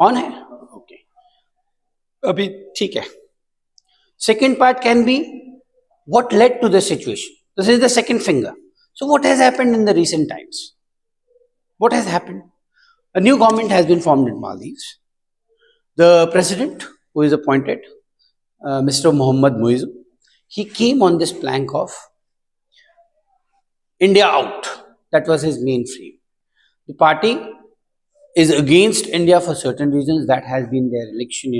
On है? Okay, अभी ठीक है. Second part can be what led to the situation. This is the second finger. So what has happened in the recent times? What has happened? A new government has been formed in Maldives. The president, who is appointed, Mr. Mohammad Muizu, he came on this plank of India out. That was his main frame. The party is against India for certain reasons. That has been their election,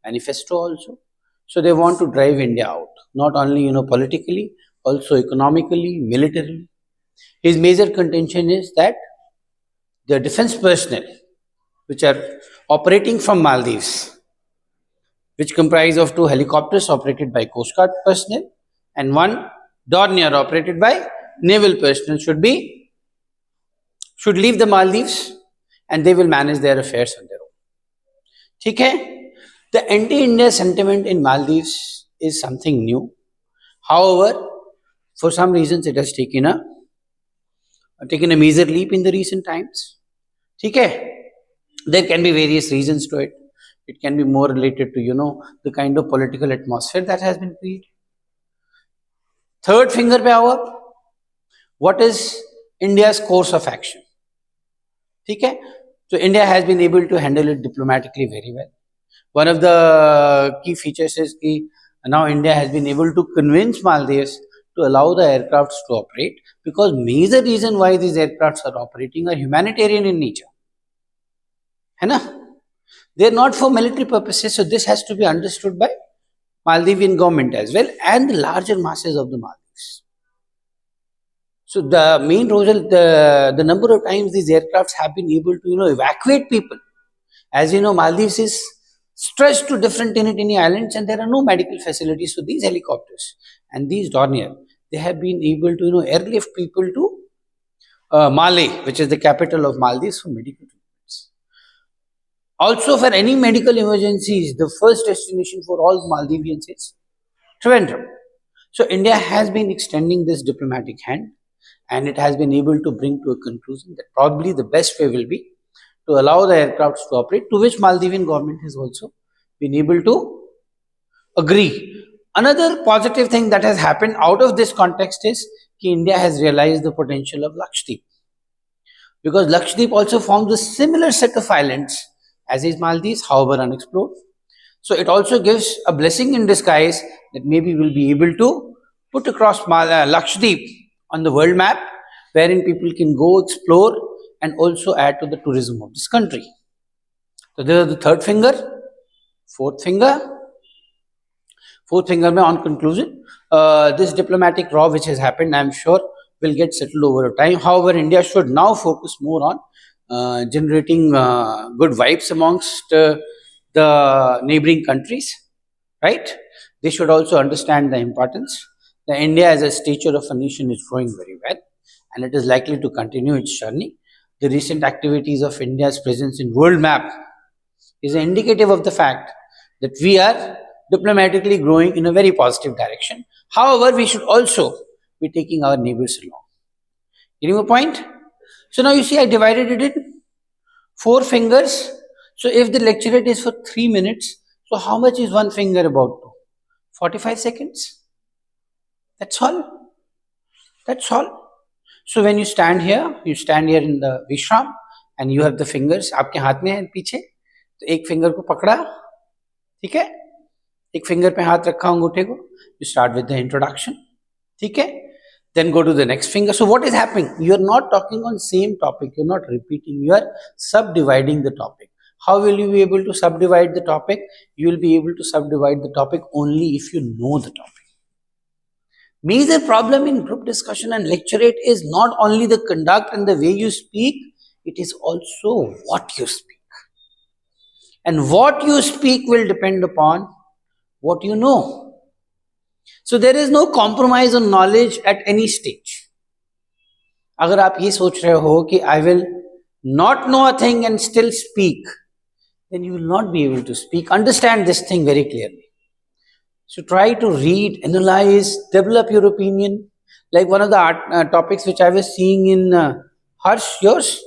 manifesto also. So they want to drive India out, not only politically, also economically, militarily. His major contention is that the defense personnel, which are operating from Maldives, which comprise of two helicopters operated by Coast Guard personnel and one Dornier operated by naval personnel, should leave the Maldives and they will manage their affairs on their own. ठीक है? The anti-India sentiment in Maldives is something new. However, for some reasons it has taken a major leap in the recent times. ठीक है? There can be various reasons to it. It can be more related to the kind of political atmosphere that has been created. Third finger पे आओ आप. What is India's course of action? ठीक है? So India has been able to handle it diplomatically very well. One of the key features is that now India has been able to convince Maldives to allow the aircrafts to operate, because major reason why these aircrafts are operating are humanitarian in nature. है ना? They are not for military purposes, so this has to be understood by Maldivian government as well and the larger masses of the Maldives. So the main role, the number of times these aircrafts have been able to evacuate people. As you know, Maldives is stretched to different tiny islands and there are no medical facilities. So these helicopters and these Dornier, they have been able to airlift people to Malé, which is the capital of Maldives, for medical treatments. Also, for any medical emergencies, the first destination for all Maldivians is Trivandrum. So India has been extending this diplomatic hand, and it has been able to bring to a conclusion that probably the best way will be to allow the aircrafts to operate, to which Maldivian government has also been able to agree. Another positive thing that has happened out of this context is that India has realized the potential of Lecturrete, because Lecturrete also forms a similar set of islands as is Maldives, however unexplored. So it also gives a blessing in disguise that maybe we'll be able to put across Lecturrete on the world map, wherein people can go explore and also add to the tourism of this country. So there is the third finger. Fourth finger mein on conclusion, this diplomatic row which has happened, I'm sure will get settled over time. However, India should now focus more on generating good vibes amongst the neighboring countries, right? They should also understand the importance. The India as a stature of a nation is growing very well, and it is likely to continue its journey. The recent activities of India's presence in world map is indicative of the fact that we are diplomatically growing in a very positive direction. However, we should also be taking our neighbors along. Getting a point? So now you see I divided it in four fingers. So if the lecturate is for 3 minutes, so how much is one finger about to? 45 seconds. That's all. That's all. So when you stand here in the Vishram and you have the fingers, आपके हाथ में है पीछे, तो एक finger को पकड़ा, ठीक है, एक फिंगर पे हाथ रखा अंगूठे को, you start with the introduction, ठीक है, then go to the next finger. So what is happening? You are not talking on same topic, you are not repeating, you are subdividing the topic. How will you be able to subdivide the topic? You will be able to subdivide the topic only if you know the topic. Major problem in group discussion and lecturate is not only the conduct and the way you speak, it is also what you speak. And what you speak will depend upon what you know. So there is no compromise on knowledge at any stage. अगर आप ये सोच रहे हो कि I will not know a thing and still speak, then you will not be able to speak. Understand this thing very clearly. So try to read, analyze, develop your opinion. Like one of the topics which I was seeing in Harsh, yours,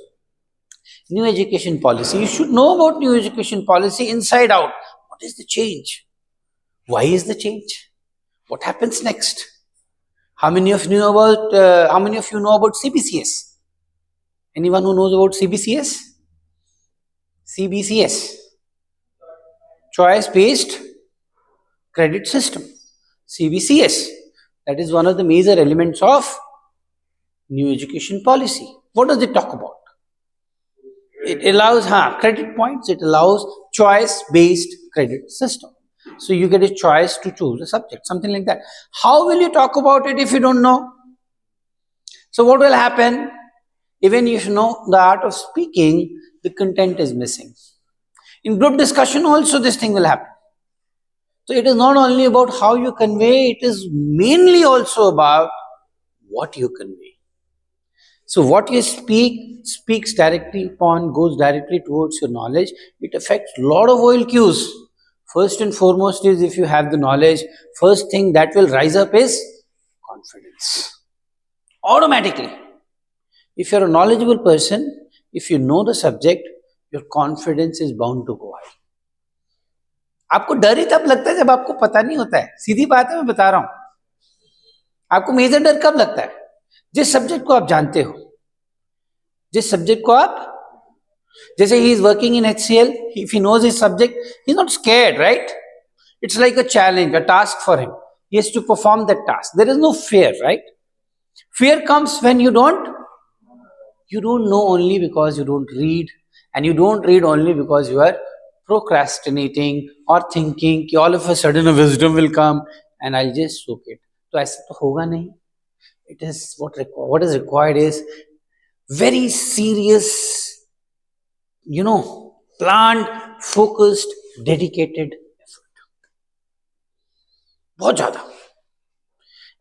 New education policy. You should know about new education policy inside out. What is the change? Why is the change? What happens next? How many of you know about CBCS? Anyone who knows about CBCS? CBCS, choice based credit system. CBCS, that is one of the major elements of new education policy. What does it talk about? It allows credit points, it allows choice based credit system. So you get a choice to choose a subject, something like that. How will you talk about it if you don't know? So what will happen? Even if you know the art of speaking, the content is missing. In group discussion also this thing will happen. So it is not only about how you convey, it is mainly also about what you convey. So what you speak speaks directly upon, goes directly towards your knowledge. It affects a lot of oil cues. First and foremost is, if you have the knowledge, first thing that will rise up is confidence. Automatically. If you're a knowledgeable person, if you know the subject, your confidence is bound to go high. आपको डर ही तब लगता है जब आपको पता नहीं होता है. सीधी बात है, मैं बता रहा हूं. आपको मेजर डर कब लगता है? जिस सब्जेक्ट को आप जानते हो, जिस सब्जेक्ट को आप, जैसे he is working in HCL, if he knows his subject, he's not scared, right? It's like a challenge, a task for him. He has to perform that task. There is no fear, right? Fear comes when you don't know only because you don't read, and you don't read only because you are procrastinating or thinking कि all of a sudden a wisdom will come and I'll just soak it. तो ऐसा तो होगा नहीं. It is what is required is very serious, planned, focused, dedicated effort. बहुत ज्यादा.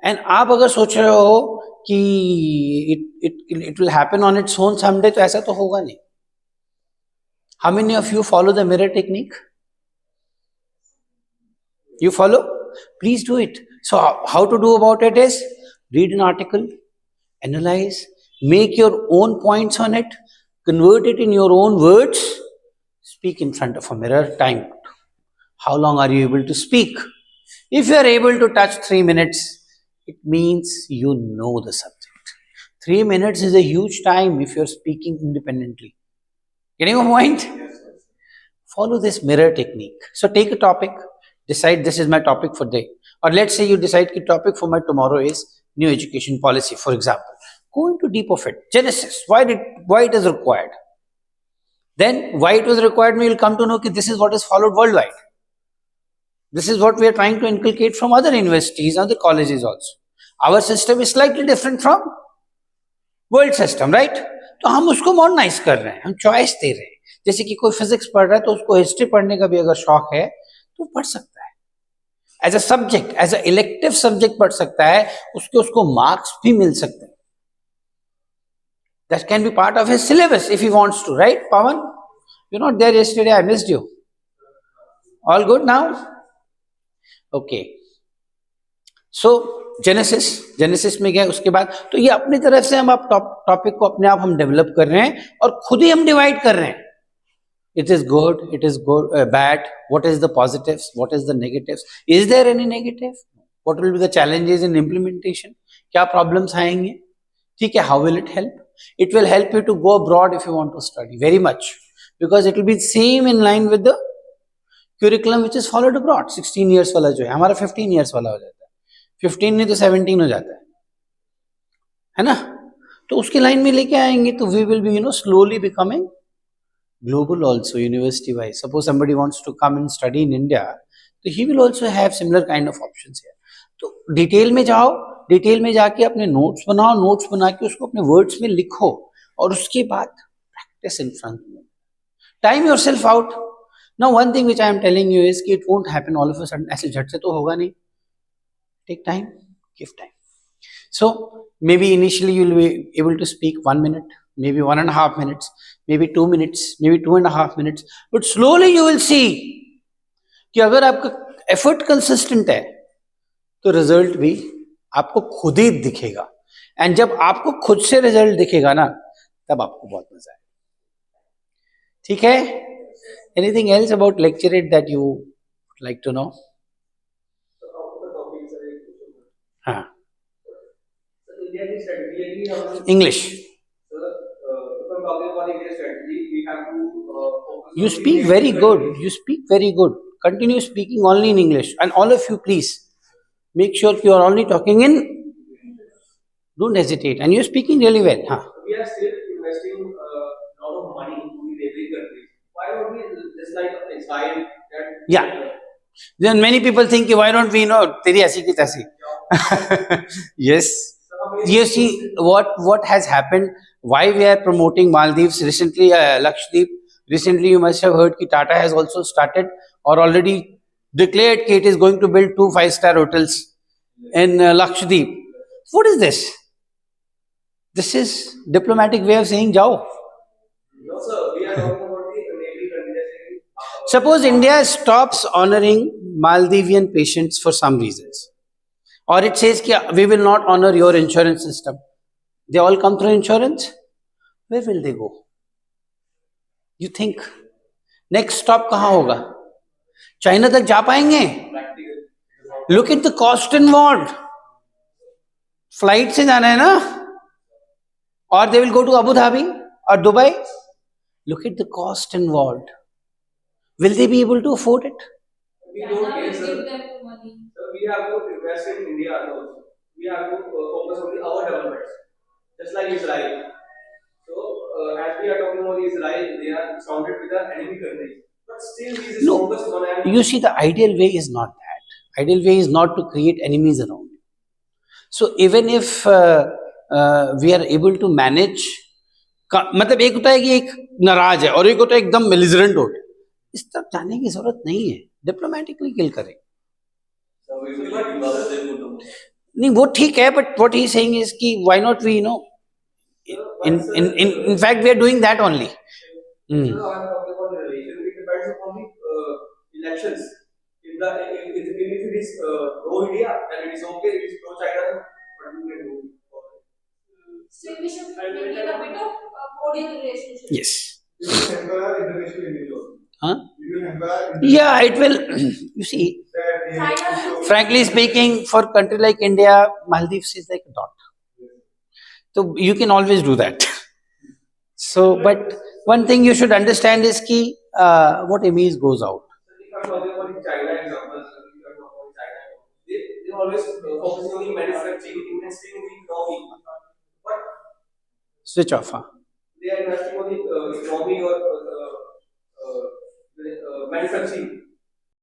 And आप अगर सोच रहे हो कि it will happen on its own someday, तो ऐसा तो होगा नहीं. How many of you follow the mirror technique? You follow? Please do it. So how to do about it is, read an article, analyze, make your own points on it, convert it in your own words, speak in front of a mirror, time. How long are you able to speak? If you are able to touch 3 minutes, it means you know the subject. 3 minutes is a huge time if you are speaking independently. Getting my point? Follow this mirror technique. So take a topic, decide this is my topic for the day. Or let's say you decide the topic for my tomorrow is new education policy, for example. Go into deep of it. Genesis, why it is required. Then why it was required, we will come to know that this is what is followed worldwide. This is what we are trying to inculcate from other universities, other colleges also. Our system is slightly different from world system, right? तो हम उसको modernise कर रहे हैं, हम choice दे रहे हैं. जैसे कि कोई फिजिक्स पढ़ रहा है तो उसको हिस्ट्री पढ़ने का भी अगर शौक है तो पढ़ सकता है. As a subject, as a elective subject पढ़ सकता है, उसको मार्क्स भी मिल सकते हैं. That can be part of his syllabus if he wants to, right? Pawan, you're not there yesterday, I missed you. All good now? Okay. So genesis में गए. उसके बाद तो ये अपनी तरफ से हम आप टॉपिक को अपने आप हम डेवलप कर रहे हैं और खुद ही हम डिवाइड कर रहे हैं. It is good, bad, what is the positives, what is the negatives, is there any negative, what will be the challenges in implementation, क्या problems आएंगे. ठीक है, how will it help? It will help you to go abroad if you want to study, very much, because it will be same in line with the curriculum which is followed abroad. 16 years वाला जो है हमारा 15 years वाला हो जाता है, 15 नहीं तो 17 हो जाता है ना. तो उसकी लाइन में लेके आएंगे तो we will be slowly becoming global also, university wise. Suppose somebody wants to come and study in India, so he will also have similar kind of options here. तो डिटेल में जाओ, डिटेल में जाके अपने नोट्स बनाओ, notes बना के उसको अपने वर्ड्स में लिखो और उसके बाद प्रैक्टिस इन फ्रंट में. Time yourself out. Now one thing which I am telling you is कि it won't happen all of a sudden, ऐसे झट से तो होगा नहीं. Take time, give time. So maybe initially you will be able to speak 1 minute, maybe 1.5 minutes, maybe 2 minutes, maybe 2.5 minutes, but slowly you will see कि अगर आपका effort consistent है तो रिजल्ट भी आपको खुद ही दिखेगा. एंड जब आपको खुद से रिजल्ट दिखेगा ना, तब आपको बहुत मजा आएगा. ठीक है. Anything else about lecturate that you would like to know? हाँ. English. You speak very good. You speak very good. Continue speaking only in English. And all of you, please make sure you are only talking in. Don't hesitate. And you're speaking really well. Huh? We are still investing a lot of money to the neighboring countries. Why don't we just like Israel? Yeah. Then many people think, why don't we know? Teri aisi ki taisi. Yes. You see what has happened. Why we are promoting Maldives recently, Lakshadweep. Recently, you must have heard that Tata has also started or already declared that it is going to build two five-star hotels in Lakshadweep. What is this? This is diplomatic way of saying jao. No, sir. We are talking about the neighboring countries. Suppose India stops honoring Maldivian patients for some reasons, or it says that we will not honor your insurance system. They all come through insurance. Where will they go? You think next stop कहाँ होगा? China तक जा पाएंगे? Look at the cost involved. Flight से जाना है ना? Or they will go to Abu Dhabi or Dubai. Look at the cost involved. Will they be able to afford it? We don't care, sir. So we have to invest in India also. We have to focus on our developments, just like Israel. So as we are talking about Israel, they are surrounded with the enemy countries. But still, he is the strongest one. And you see, the ideal way is not that. Ideal way is not to create enemies around. So even if we are able to manage, मतलब एक होता है कि एक नाराज है और एक होता है एकदम मिलिजेंट हो गया. इस तरफ जाने की जरूरत नहीं है. डिप्लोमेटिकली किल करें. नहीं वो ठीक है, but what he saying is कि why not we know in fact we are doing that only. Elections. If it is pro India, then it is okay. If it is pro China, but we can do it. So we should maintain a bit of cordial relationship. Yes. It will empower international individuals. Huh? It will empower. Yeah, it will. You see, frankly speaking, for a country like India, Maldives is like a dot. So you can always do that. So, but one thing you should understand is ki what image goes out. If I'm talking about China example, they always focusing on the manufacturing, investing in the economy. But switch off. Huh? They are investing on the economy or manufacturing.